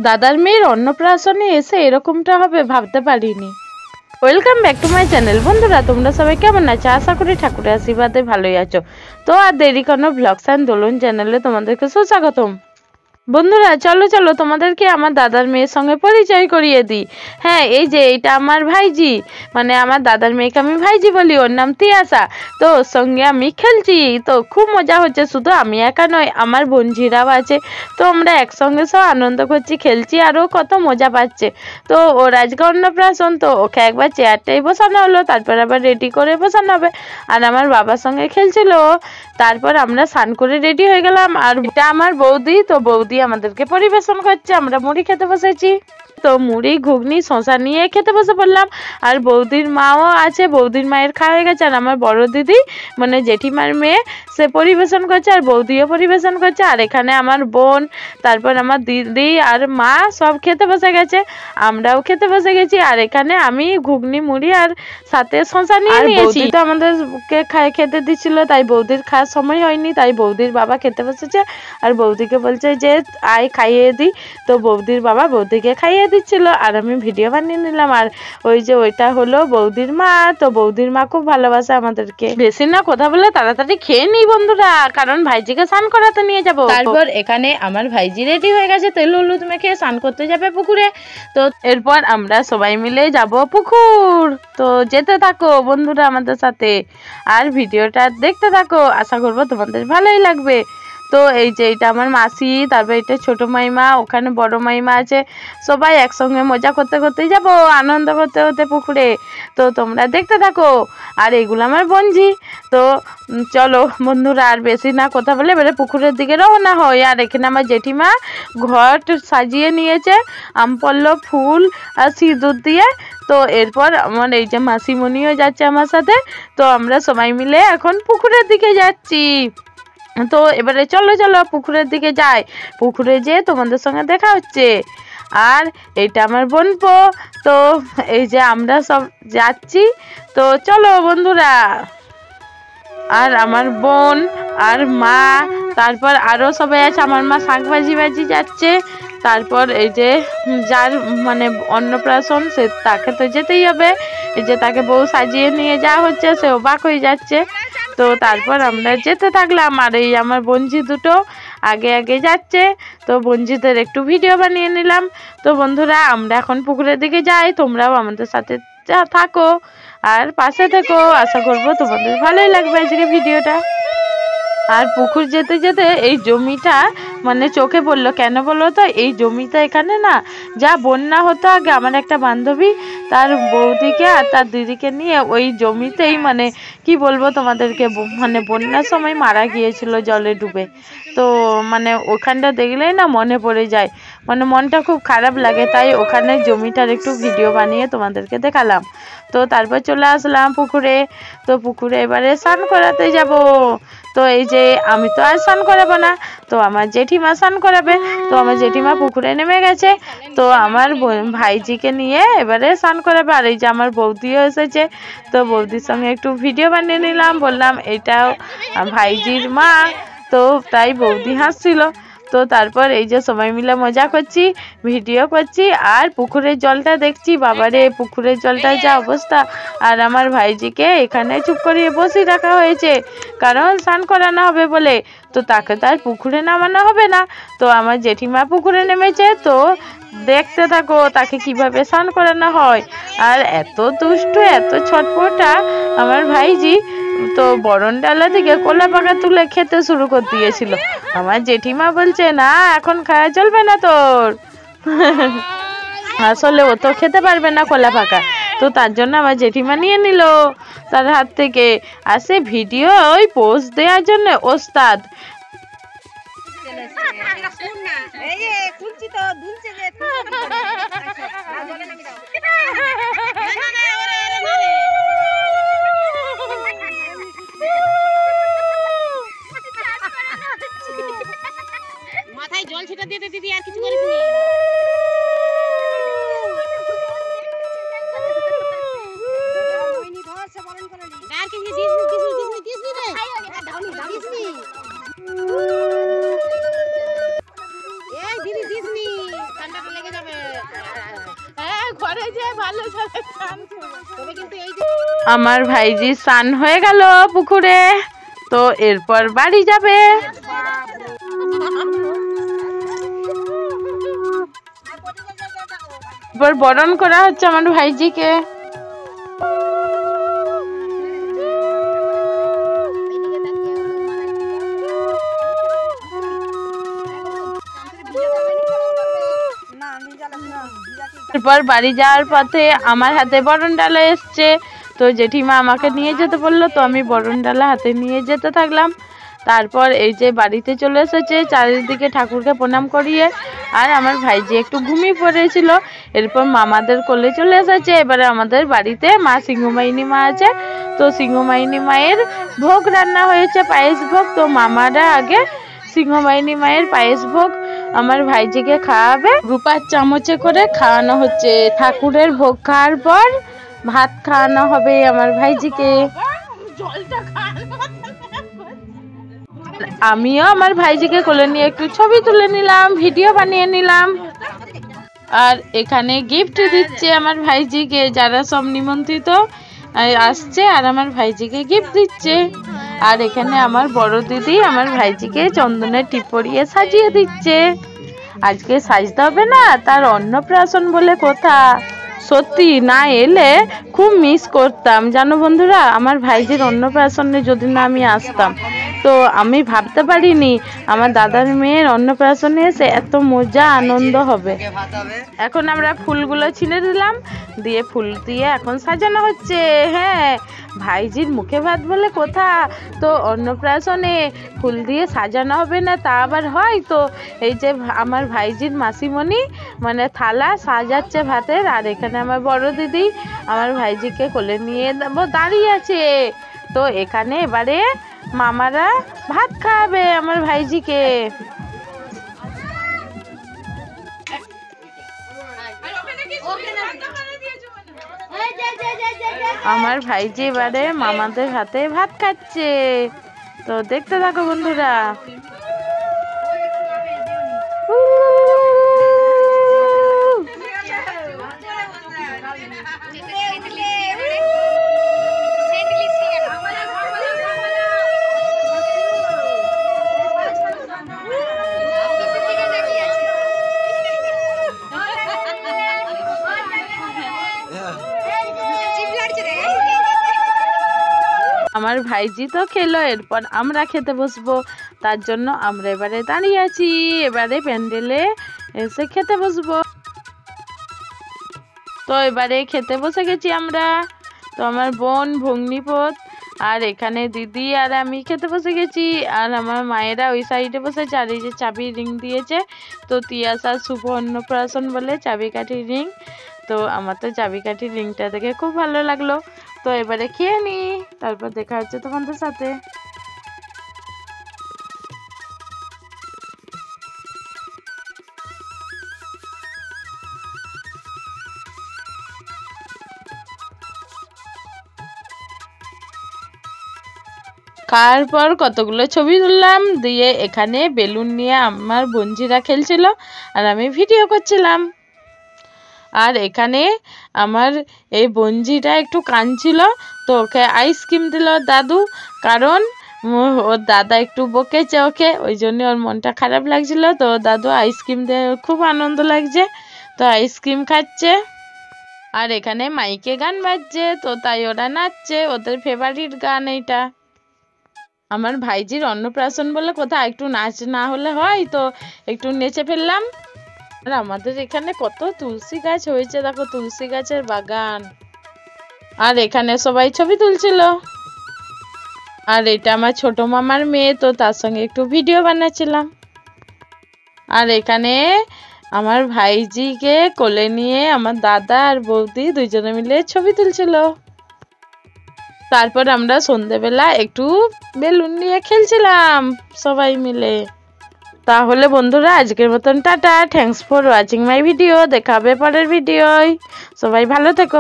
দাদার মেয়ের অন্নপ্রাশনে এসে এরকমটা হবে ভাবতে পারিনি। Welcome back to my channel. বন্ধুরা তোমরা সবাই কেমন আছো? আশা করি ঠাকুরের আশীর্বাদে ভালোই আছো। তো আর দেরি কোনো ব্লগস অ্যান্ড দোলন চ্যানেলে তোমাদেরকে সুস্বাগতম। বন্ধুরা চলো চলো তোমাদেরকে আমার দাদার মেয়ের সঙ্গে পরিচয় করিয়ে দিই। হ্যাঁ, এই যে এটা আমার ভাইজি, মানে আমার দাদার মেয়েকে আমি ভাইজি বলি, ওর নাম তিয়াসা। তো ওর সঙ্গে আমি খেলছি, তো খুব মজা হচ্ছে। শুধু আমি একা নয়, আমার বোনঝিরাও আছে। তো আমরা একসঙ্গে সব আনন্দ করছি, খেলছি, আরও কত মজা পাচ্ছে। তো ওর আজকে অন্নপ্রাশন, তো ওকে একবার চেয়ারটাই বসানো হলো, তারপর আবার রেডি করে বসানো হবে। আর আমার বাবার সঙ্গে খেলছিল। তারপর আমরা স্নান করে রেডি হয়ে গেলাম। আর এটা আমার বৌদি, তো বৌদি আমাদেরকে পরিবেশন করছে। আমরা মুড়ি খেতে বসেছি, তো মুড়ি ঘুগনি শশা নিয়ে খেতে বসে পড়লাম। আর বৌদির মাও আছে, বৌদির মায়ের খাওয়া হয়ে গেছে। আর আমার বড় দিদি মানে জেঠিমার মেয়ে, সে পরিবেশন করছে, আর বৌদিও পরিবেশন করছে। আর এখানে আমার বোন, তারপর আমার দিদি আর মা সব খেতে বসে গেছে, আমরাও খেতে বসে গেছি। আর এখানে আমি ঘুগনি মুড়ি আর সাথে শশা নিয়ে নিয়েছি। তো আমাদেরকে খেতে দিচ্ছিল, তাই বৌদির খাওয়ার সময় হয়নি, তাই বৌদির বাবা খেতে বসেছে। আর বৌদিকে বলছে যে আয় খাইয়ে দিই। তো বৌদির বাবা বৌদিকে খাইয়ে দিচ্ছিল, আর আমি ভিডিও বানিয়ে নিলাম। আর ওই যে ওইটা হলো বৌদির মা। তো বৌদির মা খুব ভালোবাসে আমাদেরকে। বেশি না কথা বলে তাড়াতাড়ি খেয়ে নিই বন্ধুরা, কারণ ভাইজিকে স্নান করাতে নিয়ে যাব। তারপর এখানে আমার ভাইজি রেডি হয়ে গেছে, তেল হলুদ মেখে স্নান করতে যাবে পুকুরে। তো এরপর আমরা সবাই মিলে যাব পুকুর। তো যেতে থাকো বন্ধুরা আমাদের সাথে, আর ভিডিওটা দেখতে থাকো, আশা করবো তোমাদের ভালোই লাগবে। তো এই যে এটা আমার মাসি, তারপর এটা ছোট মাইমা, ওখানে বড় মাইমা আছে, সবাই একসঙ্গে মজা করতে করতেই যাব, আনন্দ করতে করতে পুকুরে। তো তোমরা দেখতে থাকো। আর এগুলো আমার বোনঝি। তো চলো বন্ধুরা, আর বেশি না কথা বলে এবারে পুকুরের দিকে রওনা হয়। আর এখানে আমার জেঠিমা ঘর সাজিয়ে নিয়েছে আমপল্লব ফুল আর সিঁদুর দিয়ে। তো এরপর আমার এই যে মাসিমণিও যাচ্ছে আমার সাথে। তো আমরা সবাই মিলে এখন পুকুরের দিকে যাচ্ছি। তো এবারে চলো চলো পুকুরের দিকে যাই, পুকুরে যেয়ে তোমাদের সঙ্গে দেখা হচ্ছে। আর এটা আমার বোনপো। তো এই যে আমরা সব যাচ্ছি, তো চলো বন্ধুরা। আর আমার বোন আর মা, তারপর আরও সবাই আছে। আমার মা শাক ভাজি যাচ্ছে। তারপর এই যে যার মানে অন্নপ্রাশন, সে তাকে তো যেতেই হবে। এই যে তাকে বউ সাজিয়ে নিয়ে যাওয়া হচ্ছে, সে অবাক হয়ে যাচ্ছে। তো তারপর আমরা যেতে থাকলাম। আর এই আমার বোনঝি দুটো আগে আগে যাচ্ছে। তো বোনঝিদের একটু ভিডিও বানিয়ে নিলাম। তো বন্ধুরা আমরা এখন পুকুরের দিকে যাই, তোমরাও আমাদের সাথে থাকো আর পাশে থেকো। আশা করবো তোমাদের ভালোই লাগবে আজকে ভিডিওটা। আর পুকুর যেতে যেতে এই জমিটা মানে চোখে পড়লো, কেন বলো তো? এই জমিটা এখানে না যা বন্যা হতো আগে, আমার একটা বান্ধবী তার বৌদিকে আর তার দিদিকে নিয়ে ওই জমিতেই মানে কি বলবো তোমাদেরকে, মানে বন্যার সময় মারা গিয়েছিল জলে ডুবে। তো মানে ওখানটা দেখলেই না মনে পড়ে যায়, মানে মনটা খুব খারাপ লাগে। তাই ওখানে জমিটার একটু ভিডিও বানিয়ে তোমাদেরকে দেখালাম। তো তারপর চলে আসলাম পুকুরে। তো পুকুরে এবারে স্নান করাতে যাব। তো এই যে আমি তো আর স্নান করাবো না, তো আমার জেঠিমা স্নান করাবে। তো আমার জেঠিমা পুকুরে নেমে গেছে। তো আমার ভাইজিকে নিয়ে এবারে স্নান করাবে। আর এই যে আমার বৌদিও এসেছে, তো বৌদির সঙ্গে একটু ভিডিও বানিয়ে নিলাম, বললাম এটাও ভাইজির মা। তো তাই বৌদি হাসছিল। তো তারপর এই যে সবাই মিলে মজা করছি, ভিডিও করছি, আর পুকুরের জলটা দেখছি। বাবারে পুকুরের জলটা যা অবস্থা। আর আমার ভাইজিকে এখানে চুপ করিয়ে বসে রাখা হয়েছে, কারণ স্নান করানো হবে বলে। তো তাকে তো আর পুকুরে নামানো হবে না। তো আমার জেঠিমা পুকুরে নেমেছে, তো দেখতে থাকো তাকে কিভাবে স্নান করানো হয়। আর এত দুষ্টু, এত ছটপটা আমার ভাইজি। তো বরণ ডালা থেকে কলা পাকা তুলে খেতে শুরু করে দিয়েছিল। আমার জেঠিমা বলছে না এখন খাওয়া চলবে না তোর। আসলে ও তো খেতে পারবে না কলা পাকা, তো তার জন্য আমার জেঠিমা নিয়ে নিল তার হাত থেকে। আর সে ভিডিও ওই পোস্ট দেওয়ার জন্য ওস্তাদ। মাথায় জল ছিটা দিয়ে দিদি, আর কিছু করিস নি। আর কিছু দিস নি রে, এই দিদি দিস নি, ঠান্ডা লেগে আমার ভাইজি স্নান হয়ে গেল পুকুরে, তো এরপর বাড়ি যাবে। এরপর বরণ করা হচ্ছে আমার ভাইজিকে। এরপর বাড়ি যাওয়ার পথে আমার হাতে বরণ ডালা এসছে, তো জেঠিমা আমাকে নিয়ে যেতে বললো, তো আমি বরণ ডালা হাতে নিয়ে যেতে থাকলাম। তারপর এই যে বাড়িতে চলে এসেছে, চারিদিকে ঠাকুরকে প্রণাম করিয়ে, আর আমার ভাইজি একটু ঘুমিয়ে পড়েছিল। এরপর মামাদের কোলে চলে এসেছে। এবারে আমাদের বাড়িতে মা সিংহমাইনি মা আছে, তো সিংহমাইনি মায়ের ভোগ রান্না হয়েছে, পায়েস ভোগ। তো মামারা আগে সিংহমাইনি মায়ের পায়েস ভোগ আমার ভাইজিকে খাওয়াবে, রূপার চামচে করে খাওয়ানো হচ্ছে। ঠাকুরের ভোগ খাওয়ার পর ভাত খাওয়ানো হবে আমার ভাইজিকে। আমিও আমার ভাইজিকে কোলে নিয়ে একটু ছবি তুলে নিলাম, ভিডিও বানিয়ে নিলাম। আর এখানে গিফট দিচ্ছে আমার ভাইজিকে, যারা সব নিমন্ত্রিত আসছে আর আমার ভাইজিকে গিফট দিচ্ছে। আর এখানে আমার বড় দিদি আমার ভাইজিকে চন্দনের টিপ পরিয়ে সাজিয়ে দিচ্ছে। আজকে সাজতে হবে না, তার অন্নপ্রাশন বলে কথা। সত্যি না এলে খুব মিস করতাম জানো বন্ধুরা, আমার ভাইজির অন্নপ্রাশনে যদি না আমি আসতাম। তো আমি ভাবতে পারিনি আমার দাদার মেয়ের অন্নপ্রাশনে এসে এত মজা আনন্দ হবে। এখন আমরা ফুলগুলো ছিঁড়ে দিলাম, দিয়ে ফুল দিয়ে এখন সাজানো হচ্ছে। হ্যাঁ, ভাইজির মুখে ভাত বলে কথা, তো অন্নপ্রাশনে ফুল দিয়ে সাজানো হবে না তা আবার হয়? তো এই যে আমার ভাইজির মাসিমণি মানে থালা সাজাচ্ছে ভাতের, আর এখানে আমার বড় দিদি আমার ভাইজিকে কোলে নিয়ে দাঁড়িয়ে আছে। তো এখানে এবারে মামারা ভাত খাওয়াবে আমার ভাইজিকে। আমার ভাইজি এবারে মামাদের হাতে ভাত খাচ্ছে, তো দেখতে থাকো বন্ধুরা। আমার ভাইজি তো খেলো, এরপর আমরা খেতে বসবো, তার জন্য আমরা এবারে দাঁড়িয়ে আছি। এবারে প্যান্ডেলে এসে খেতে বসবো। তো এবারে খেতে বসে গেছি আমরা। তো আমার বোন ভগ্নিপত আর এখানে দিদি আর আমি খেতে বসে গেছি। আর আমার মায়েরা ওই সাইডে বসেছে। আর এই যে চাবি রিং দিয়েছে, তো তিয়াশার শুভ অন্নপ্রাশন বলে চাবিকাঠি রিং। তো আমার তো চাবিকাঠি রিংটা দেখে খুব ভালো লাগলো। তো এবারে খেয়ে নি, তারপর দেখা হচ্ছে তোমাদের সাথে। খাওয়ার পর কতগুলো ছবি তুললাম, দিয়ে এখানে বেলুন নিয়ে আমার বোনঝিরা খেলছিল আর আমি ভিডিও করছিলাম। আর এখানে আমার এই বোনঝিটা একটু কাঁদছিল, তো ওকে আইসক্রিম দিল দাদু, কারণ ওর দাদা একটু বকেছে ওকে, ওই জন্য ওর মনটা খারাপ লাগছিল। তো দাদু আইসক্রিম দিয়ে খুব আনন্দ লাগছে, তো আইসক্রিম খাচ্ছে। আর এখানে মাইকে গান বাজছে, তো তাই ওরা নাচছে, ওদের ফেভারিট গান এইটা। আমার ভাইজির অন্নপ্রাশন বলে কোথায় একটু নাচ না হলে হয়, তো একটু নেচে ফেললাম। আর আমাদের এখানে কত তুলসী গাছ হয়েছে, দেখো তুলসী গাছের বাগান। আর এখানে সবাই ছবি তুলছিল। আর এটা আমার ছোট মামার মেয়ে, তো তার সঙ্গে একটু ভিডিও বানাচ্ছিলাম। আর এখানে আমার ভাইজিকে কোলে নিয়ে আমার দাদা আর বৌদি দুইজনে মিলে ছবি তুলছিল। তারপর আমরা সন্ধ্যেবেলা একটু বেলুন নিয়ে খেলছিলাম সবাই মিলে। তাহলে বন্ধুরা আজকের মতন tata, thanks for watching my video. দেখা হবে পরের ভিডিওয়, সবাই ভালো থেকো।